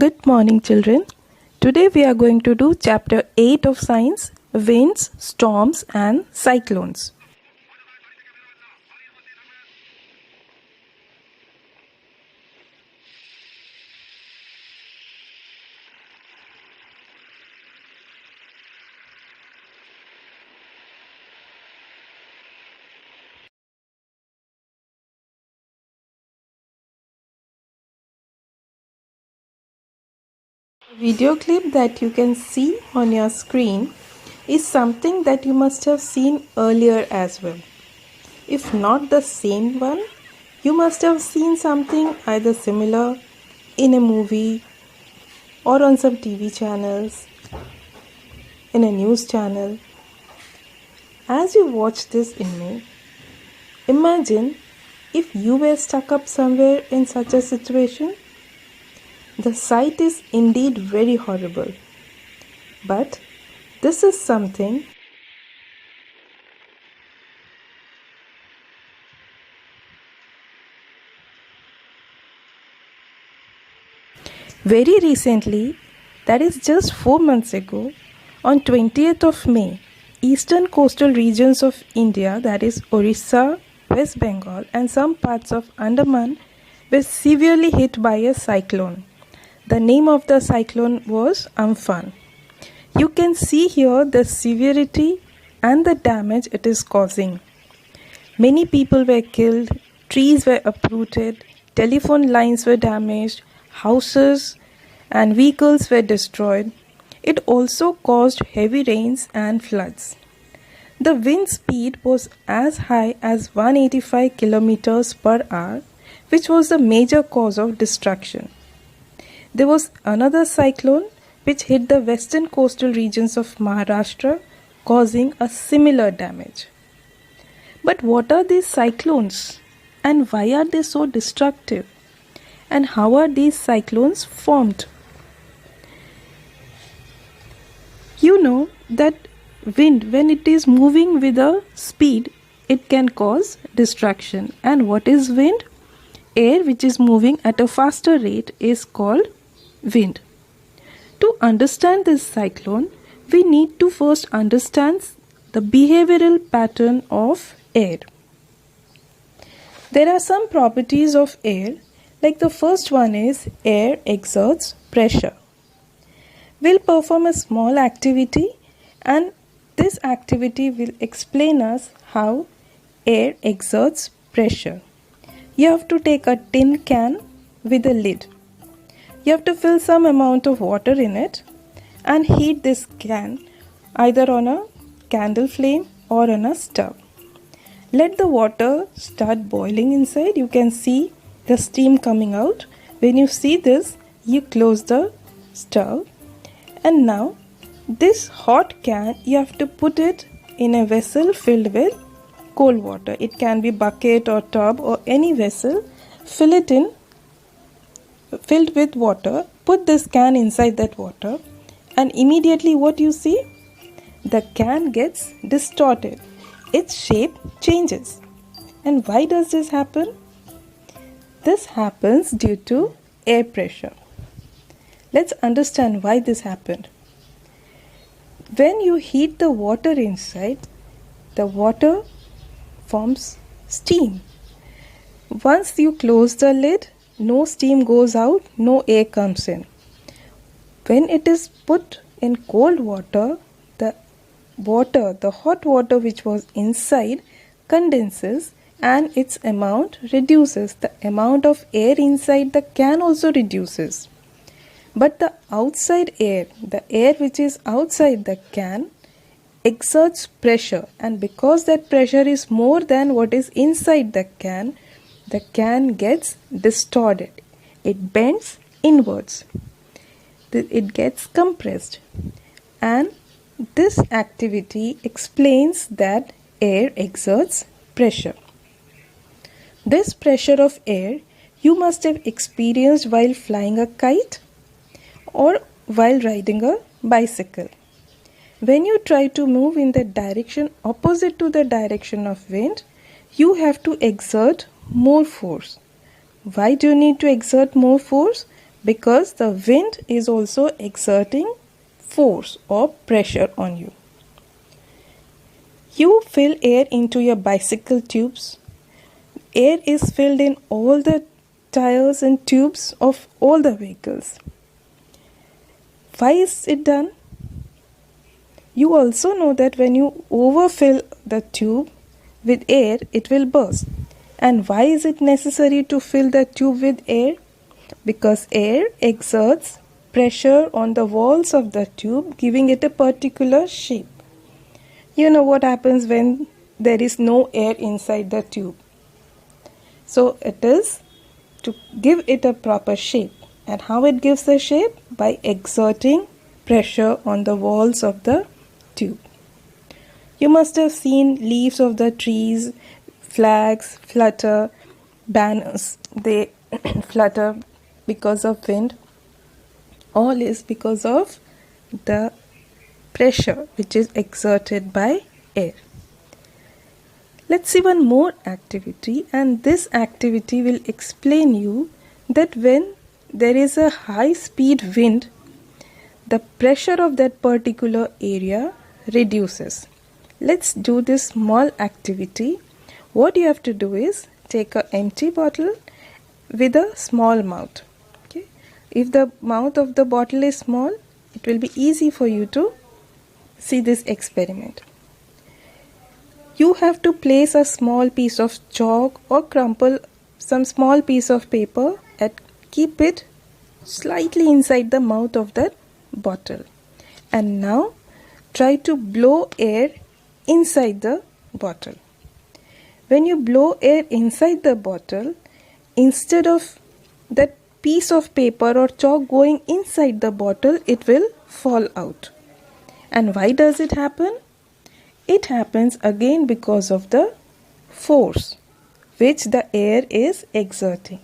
Good morning, children. Today we are going to do chapter 8 of science, winds, storms and cyclones. The video clip that you can see on your screen is something that you must have seen earlier as well. If not the same one, you must have seen something either similar in a movie or on some TV channels, in a news channel. As you watch this image, imagine if you were stuck up somewhere in such a situation. The sight is indeed very horrible, but this is something very recently, that is just 4 months ago, on 20th of May, eastern coastal regions of India, that is Orissa, West Bengal and some parts of Andaman were severely hit by a cyclone. The name of the cyclone was Amphan. You can see here the severity and the damage it is causing. Many people were killed, trees were uprooted, telephone lines were damaged, houses and vehicles were destroyed. It also caused heavy rains and floods. The wind speed was as high as 185 kilometers per hour, which was the major cause of destruction. There was another cyclone which hit the western coastal regions of Maharashtra, causing a similar damage. But what are these cyclones and why are they so destructive? And how are these cyclones formed? You know that wind, when it is moving with a speed, it can cause destruction. And what is wind? Air which is moving at a faster rate is called wind. To understand this cyclone, we need to first understand the behavioral pattern of air. There are some properties of air, like the first one is air exerts pressure. We'll perform a small activity and this activity will explain us how air exerts pressure. You have to take a tin can with a lid. You have to fill some amount of water in it and heat this can either on a candle flame or on a stove. Let the water start boiling inside. You can see the steam coming out. When you see this, you close the stove. And now this hot can, you have to put it in a vessel filled with cold water. It can be bucket or tub or any vessel. Fill it in, filled with water. Put this can inside that water and immediately what you see? The can gets distorted. Its shape changes. And why does this happen? This happens due to air pressure. Let's understand why this happened. When you heat the water inside, the water forms steam. Once you close the lid, no steam goes out, no air comes in. When it is put in cold water, the hot water which was inside condenses and its amount reduces. The amount of air inside the can also reduces. But the outside air, the air which is outside the can, exerts pressure, and because that pressure is more than what is inside the can gets distorted. It bends inwards. It gets compressed. And this activity explains that air exerts pressure. This pressure of air you must have experienced while flying a kite or while riding a bicycle. When you try to move in the direction opposite to the direction of wind, you have to exert more force. Why do you need to exert more force? because the wind is also exerting force or pressure on you. You fill air into your bicycle tubes. Air is filled in all the tires and tubes of all the vehicles. Why is it done? You also know that when you overfill the tube with air, it will burst. And why is it necessary to fill the tube with air? Because air exerts pressure on the walls of the tube, giving it a particular shape. You know what happens when there is no air inside the tube. So it is to give it a proper shape. And how it gives the shape? By exerting pressure on the walls of the tube. You must have seen leaves of the trees, flags flutter, banners, they flutter because of wind. All is because of the pressure which is exerted by air. Let's see one more activity, and this activity will explain you that when there is a high speed wind, the pressure of that particular area reduces. Let's do this small activity. What you have to do is take an empty bottle with a small mouth. Okay? If the mouth of the bottle is small, it will be easy for you to see this experiment. You have to place a small piece of chalk or crumple some small piece of paper and keep it slightly inside the mouth of that bottle. And now try to blow air inside the bottle. When you blow air inside the bottle, instead of that piece of paper or chalk going inside the bottle, it will fall out. And why does it happen? It happens again because of the force which the air is exerting.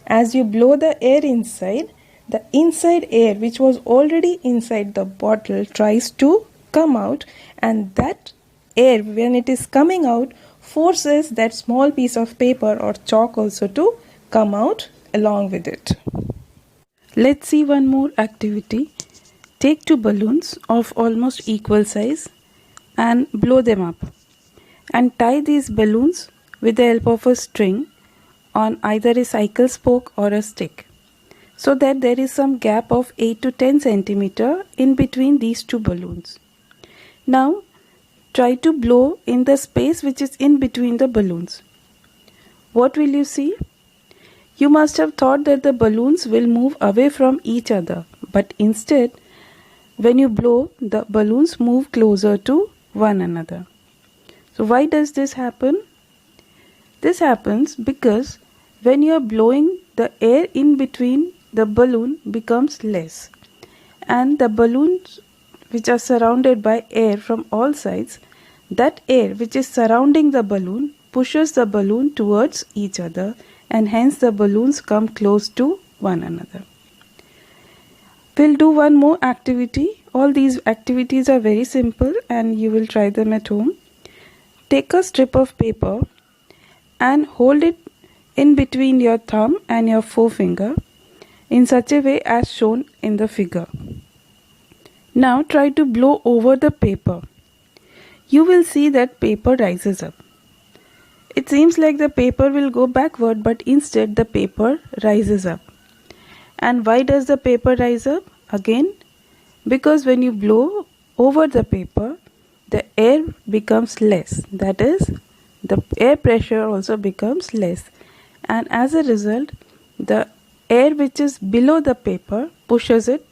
As you blow the air inside, the inside air which was already inside the bottle tries to come out, and that air, when it is coming out, forces that small piece of paper or chalk also to come out along with it. Let's see one more activity. Take two balloons of almost equal size and blow them up, and tie these balloons with the help of a string on either a cycle spoke or a stick, so that there is some gap of 8 to 10 centimeter in between these two balloons. Now try to blow in the space which is in between the balloons. What will you see? You must have thought that the balloons will move away from each other, but instead, when you blow, the balloons move closer to one another. So why does this happen? This happens because when you are blowing, the air in between the balloon becomes less, and the balloons which are surrounded by air from all sides, that air which is surrounding the balloon pushes the balloon towards each other, and hence the balloons come close to one another. We'll do one more activity. All these activities are very simple and you will try them at home. Take a strip of paper and hold it in between your thumb and your forefinger in such a way as shown in the figure. Now try to blow over the paper. You will see that paper rises up. It seems like the paper will go backward, but instead the paper rises up. And why does the paper rise up? Again, because when you blow over the paper, the air becomes less. That is, the air pressure also becomes less. And as a result, the air which is below the paper pushes it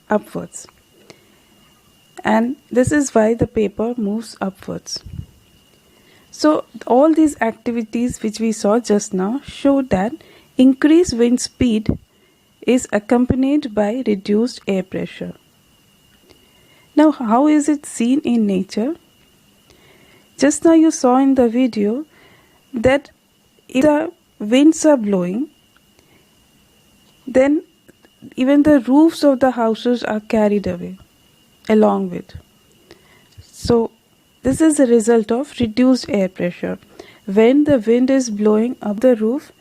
upwards. And this is why the paper moves upwards. So all these activities which we saw just now show that increased wind speed is accompanied by reduced air pressure. Now how is it seen in nature? Just now you saw in the video that if the winds are blowing, then even the roofs of the houses are carried away along with. So this is a result of reduced air pressure. When the wind is blowing up the roof,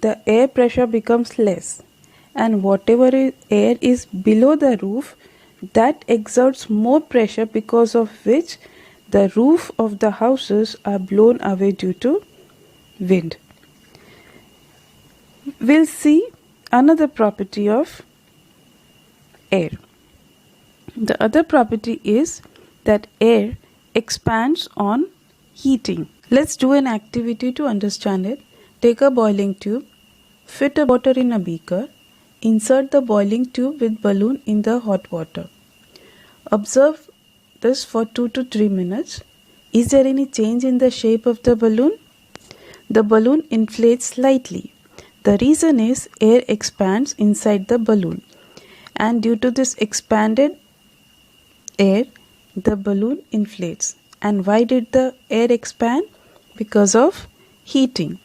the air pressure becomes less, and whatever air is below the roof, that exerts more pressure, because of which the roof of the houses are blown away due to wind. We'll see another property of air. The other property is that air expands on heating. Let's do an activity to understand it. Take a boiling tube, fit a water in a beaker, insert the boiling tube with balloon in the hot water. Observe this for 2 to 3 minutes. Is there any change in the shape of the balloon? The balloon inflates slightly. The reason is air expands inside the balloon, and due to this expanded air, the balloon inflates. And why did the air expand? Because of heating.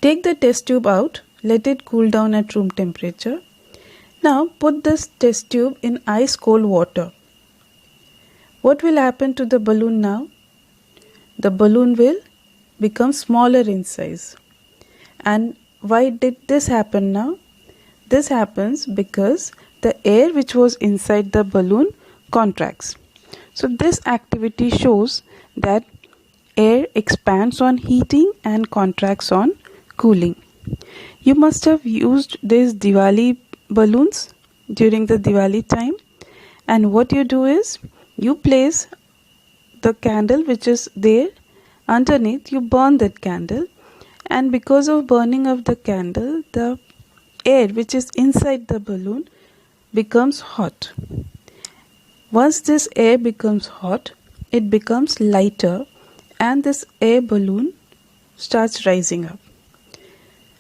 Take the test tube out, let it cool down at room temperature. Now put this test tube in ice cold water. What will happen to the balloon now? The balloon will become smaller in size. And why did this happen now? This happens because the air which was inside the balloon contracts. So this activity shows that air expands on heating and contracts on cooling. You must have used these Diwali balloons during the Diwali time, and what you do is you place the candle which is there underneath, you burn that candle, and because of burning of the candle, the air which is inside the balloon becomes hot. Once this air becomes hot, it becomes lighter, and this air balloon starts rising up.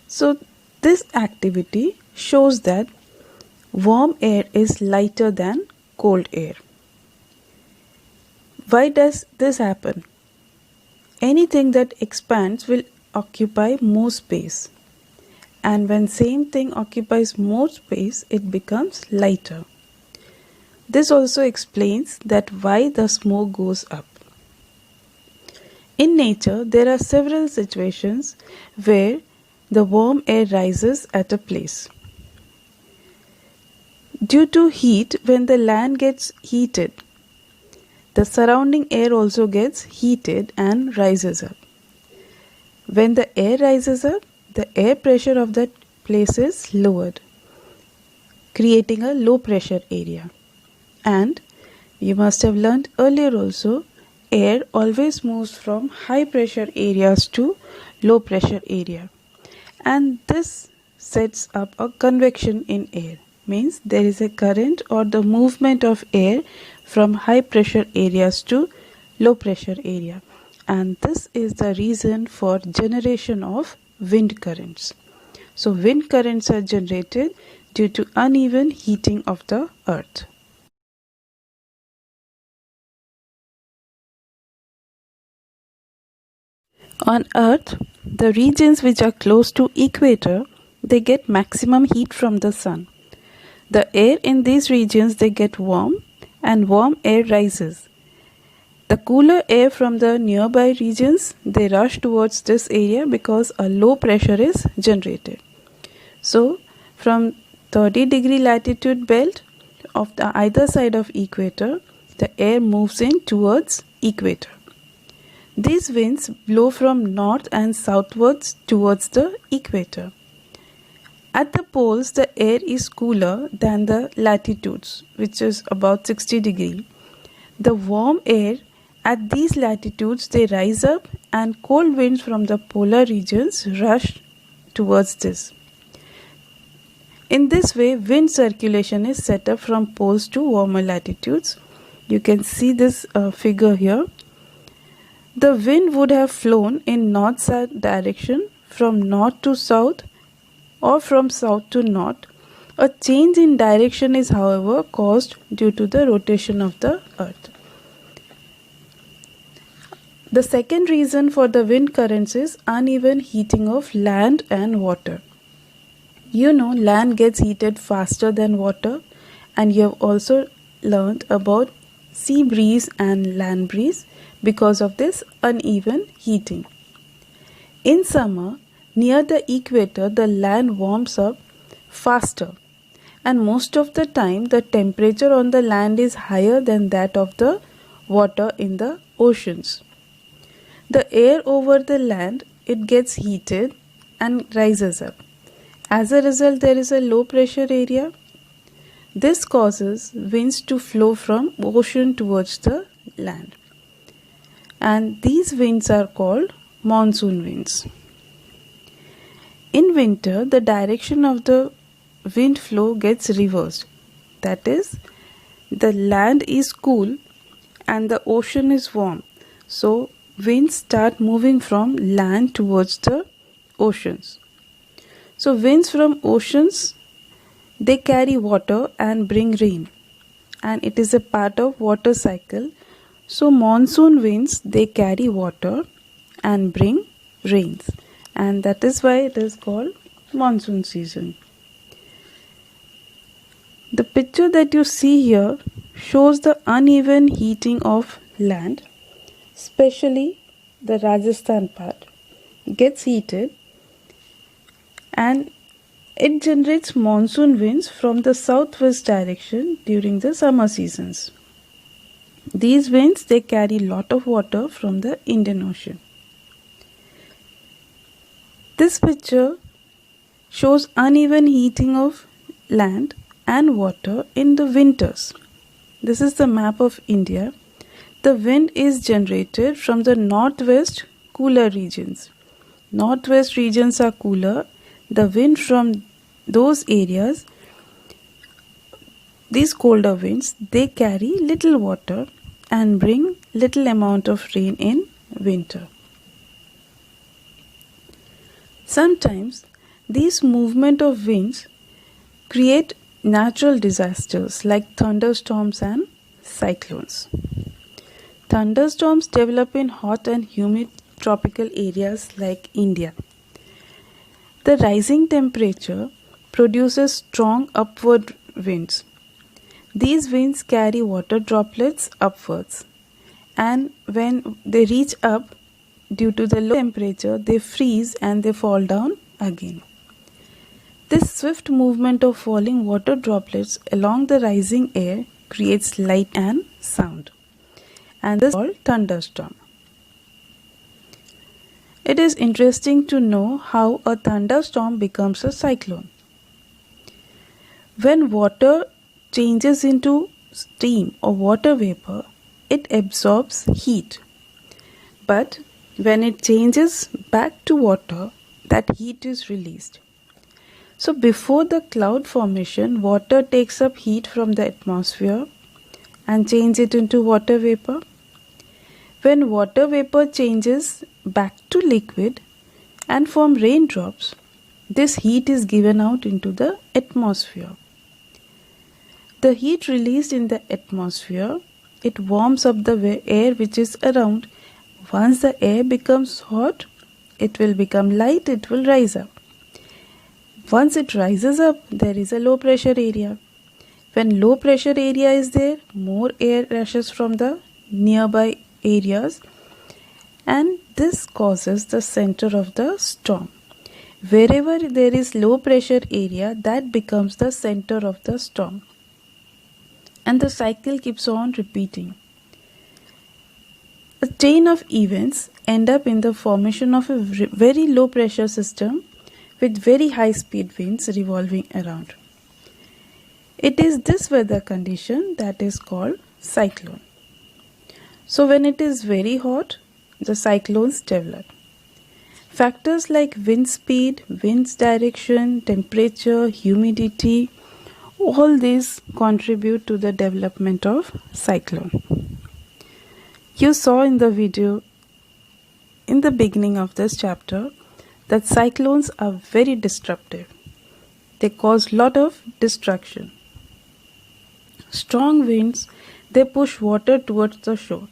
So this activity shows that warm air is lighter than cold air. Why does this happen? Anything that expands will occupy more space, and when same thing occupies more space, it becomes lighter. This also explains that why the smoke goes up. In nature, there are several situations where the warm air rises at a place. Due to heat, when the land gets heated, the surrounding air also gets heated and rises up. When the air rises up, the air pressure of that place is lowered, creating a low pressure area. And you must have learned earlier also, air always moves from high pressure areas to low pressure area. And this sets up a convection in air. Means there is a current or the movement of air from high pressure areas to low pressure area. And this is the reason for generation of wind currents. So wind currents are generated due to uneven heating of the earth. On earth, the regions which are close to equator, they get maximum heat from the sun. The air in these regions, they get warm, and warm air rises. The cooler air from the nearby regions, they rush towards this area because a low pressure is generated. So from 30-degree latitude belt of the either side of equator, the air moves in towards equator. These winds blow from north and southwards towards the equator. At the poles, the air is cooler than the latitudes, which is about 60 degrees. The warm air at these latitudes, they rise up, and cold winds from the polar regions rush towards this. In this way, wind circulation is set up from poles to warmer latitudes. You can see this figure here. The wind would have flown in north-south direction from north to south or from south to north. A change in direction is, however, caused due to the rotation of the earth. The second reason for the wind currents is uneven heating of land and water. You know, land gets heated faster than water, and you have also learned about sea breeze and land breeze because of this uneven heating. In summer, near the equator, the land warms up faster, and most of the time the temperature on the land is higher than that of the water in the oceans. The air over the land, it gets heated and rises up. As a result, there is a low pressure area. This causes winds to flow from ocean towards the land, and these winds are called monsoon winds. In winter, the direction of the wind flow gets reversed. That is, the land is cool and the ocean is warm. So, winds start moving from land towards the oceans. So, winds from oceans, they carry water and bring rain, and it is a part of water cycle. So monsoon winds, they carry water and bring rains, and that is why it is called monsoon season. The picture that you see here shows the uneven heating of land, especially the Rajasthan part gets heated, and it generates monsoon winds from the southwest direction during the summer seasons. These winds, they carry lot of water from the Indian Ocean. This picture shows uneven heating of land and water in the winters. This is the map of India. The wind is generated from the northwest cooler regions. Northwest regions are cooler. The wind from those areas, these colder winds, they carry little water and bring little amount of rain in winter. Sometimes these movement of winds create natural disasters like thunderstorms and cyclones. Thunderstorms develop in hot and humid tropical areas like India. The rising temperature produces strong upward winds. These winds carry water droplets upwards, and when they reach up, due to the low temperature, they freeze and they fall down again. This swift movement of falling water droplets along the rising air creates light and sound, and this is called thunderstorm. It is interesting to know how a thunderstorm becomes a cyclone. When water changes into steam or water vapor, it absorbs heat. But when it changes back to water, that heat is released. So before the cloud formation, water takes up heat from the atmosphere and changes it into water vapor. When water vapor changes back to liquid and form raindrops, this heat is given out into the atmosphere. The heat released in the atmosphere, it warms up the air which is around. Once the air becomes hot, it will become light, it will rise up. Once it rises up, there is a low pressure area. When low pressure area is there, more air rushes from the nearby areas, and this causes the center of the storm. Wherever there is low pressure area, that becomes the center of the storm. And the cycle keeps on repeating. A chain of events end up in the formation of a very low pressure system with very high speed winds revolving around. It is this weather condition that is called cyclone. So when it is very hot, the cyclones develop. Factors like wind speed, wind's direction, temperature, humidity, all these contribute to the development of cyclone. You saw in the video in the beginning of this chapter that cyclones are very disruptive. They cause lot of destruction. Strong winds, they push water towards the shore.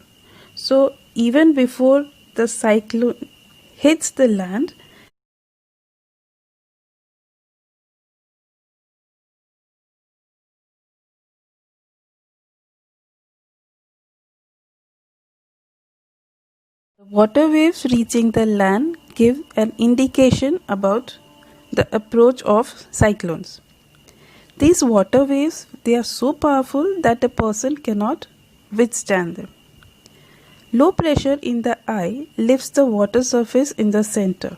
So even before the cyclone hits the land, the water waves reaching the land give an indication about the approach of cyclones. These water waves, they are so powerful that a person cannot withstand them. Low pressure in the eye lifts the water surface in the center.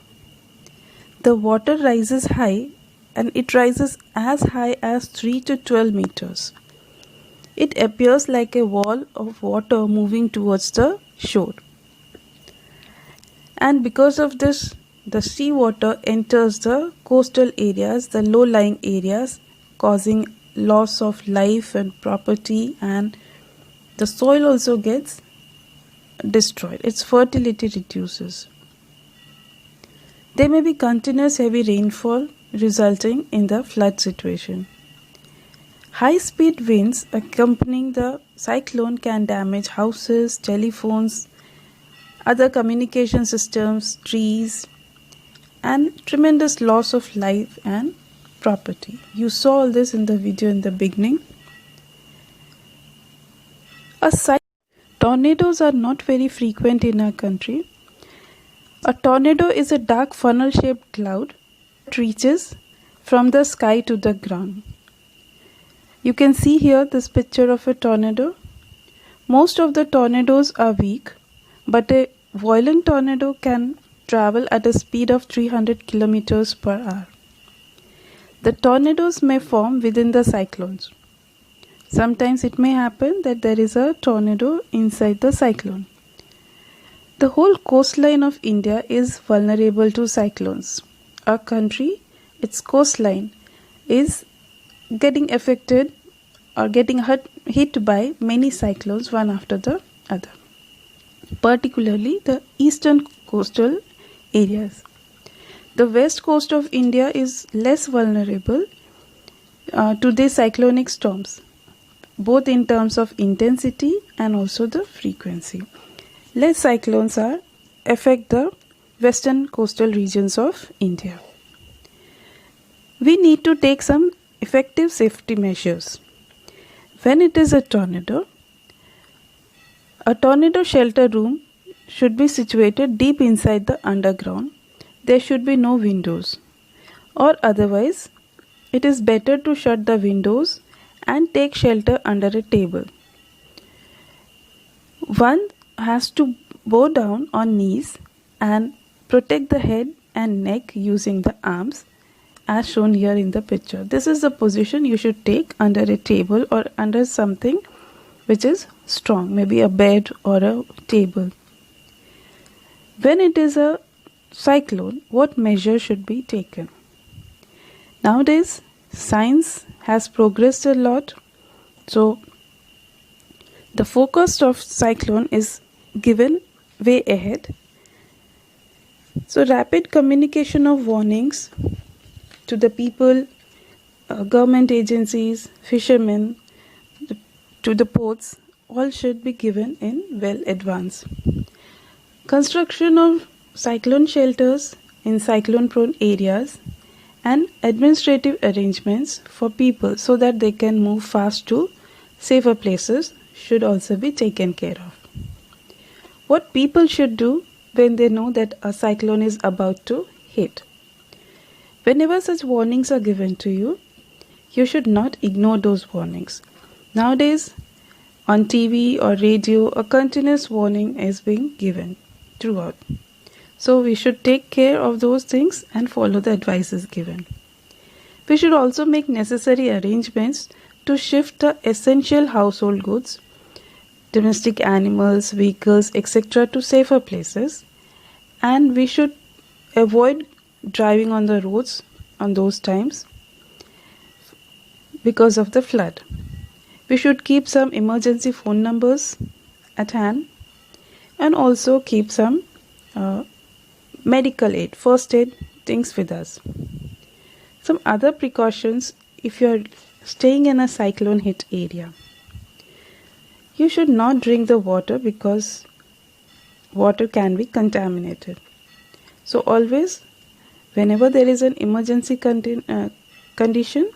The water rises high, and it rises as high as 3 to 12 meters. It appears like a wall of water moving towards the shore. And because of this, the seawater enters the coastal areas, the low-lying areas, causing loss of life and property, and the soil also gets destroyed. Its fertility reduces. There may be continuous heavy rainfall resulting in the flood situation. High-speed winds accompanying the cyclone can damage houses, telephones, other communication systems, trees, and tremendous loss of life and property. You saw all this in the video in the beginning. Tornadoes are not very frequent in our country. A tornado is a dark funnel-shaped cloud that reaches from the sky to the ground. You can see here this picture of a tornado. Most of the tornadoes are weak, but a violent tornado can travel at a speed of 300 kilometers per hour. The tornadoes may form within the cyclones. Sometimes it may happen that there is a tornado inside the cyclone. The whole coastline of India is vulnerable to cyclones. Our country, its coastline, is getting affected or getting hit by many cyclones, one after the other, particularly the eastern coastal areas. The west coast of India is less vulnerable to these cyclonic storms, both in terms of intensity and also the frequency. Less cyclones affect the western coastal regions of India. We need to take some effective safety measures. When it is a tornado shelter room should be situated deep inside the underground. There should be no windows, or otherwise it is better to shut the windows and take shelter under a table. One has to bow down on knees and protect the head and neck using the arms as shown here in the picture. This is the position you should take under a table or under something which is strong, maybe a bed or a table. When it is a cyclone, what measures should be taken? Nowadays, science has progressed a lot, so the forecast of cyclone is given way ahead. So rapid communication of warnings to the people, government agencies, fishermen, to the ports, all should be given in well advance. Construction of cyclone shelters in cyclone prone areas and administrative arrangements for people so that they can move fast to safer places should also be taken care of. What people should do when they know that a cyclone is about to hit? Whenever such warnings are given to you, you should not ignore those warnings. Nowadays, on TV or radio, a continuous warning is being given throughout. So we should take care of those things and follow the advices given. We should also make necessary arrangements to shift the essential household goods, domestic animals, vehicles, etc. to safer places, and we should avoid driving on the roads on those times because of the flood. We should keep some emergency phone numbers at hand and also keep some medical aid, first aid things with us. Some other precautions if you are staying in a cyclone hit area. You should not drink the water because water can be contaminated. So always, whenever there is an emergency condition,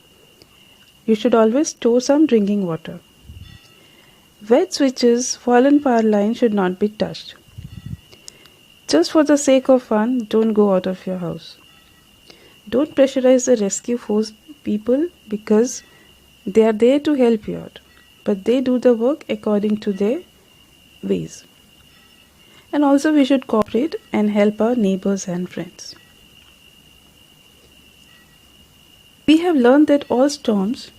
you should always store some drinking water. Wet switches, fallen power lines should not be touched. Just for the sake of fun, don't go out of your house. Don't pressurize the rescue force people because They are there to help you out, but they do the work according to their ways. And also we should cooperate and help our neighbors and friends. We have learned that all storms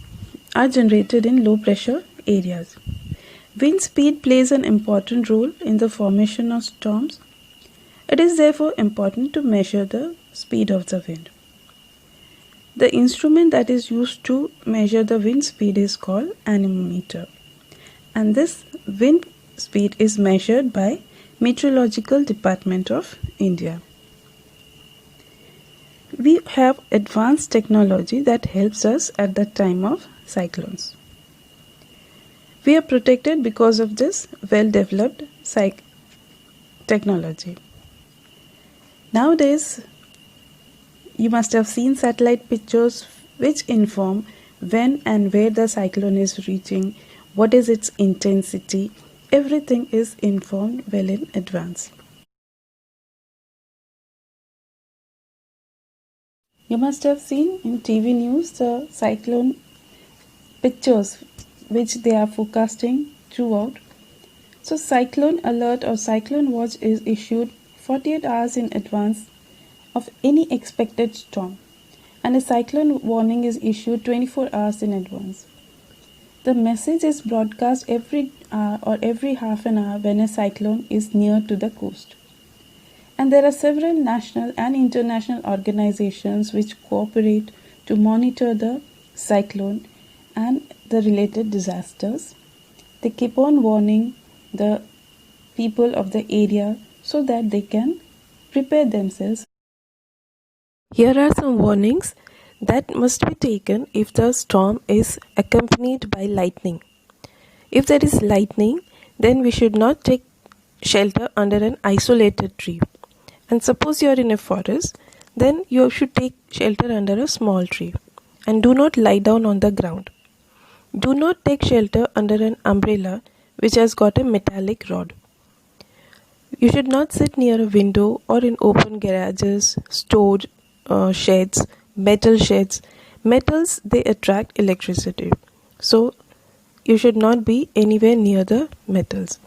are generated in low pressure areas. Wind speed plays an important role in the formation of storms. It is therefore important to measure the speed of the wind. The instrument that is used to measure the wind speed is called anemometer, and this wind speed is measured by Meteorological Department of India. We have advanced technology that helps us at the time of cyclones. We are protected because of this well-developed technology. Nowadays, you must have seen satellite pictures which inform when and where the cyclone is reaching, what is its intensity. Everything is informed well in advance. You must have seen in TV news the cyclone pictures which they are forecasting throughout. So cyclone alert or cyclone watch is issued 48 hours in advance of any expected storm, and a cyclone warning is issued 24 hours in advance. The message is broadcast every hour or every half an hour when a cyclone is near to the coast. And there are several national and international organizations which cooperate to monitor the cyclone and the related disasters. They keep on warning the people of the area so that they can prepare themselves. Here are some warnings that must be taken if the storm is accompanied by lightning. If there is lightning, then we should not take shelter under an isolated tree. And suppose you are in a forest, then you should take shelter under a small tree. And do not lie down on the ground. Do not take shelter under an umbrella which has got a metallic rod. You should not sit near a window or in open garages, stored sheds, metal sheds. Metals, they attract electricity. So, you should not be anywhere near the metals.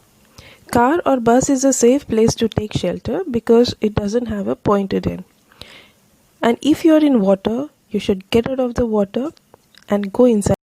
Car or bus is a safe place to take shelter because it doesn't have a pointed end. And if you are in water, you should get out of the water and go inside.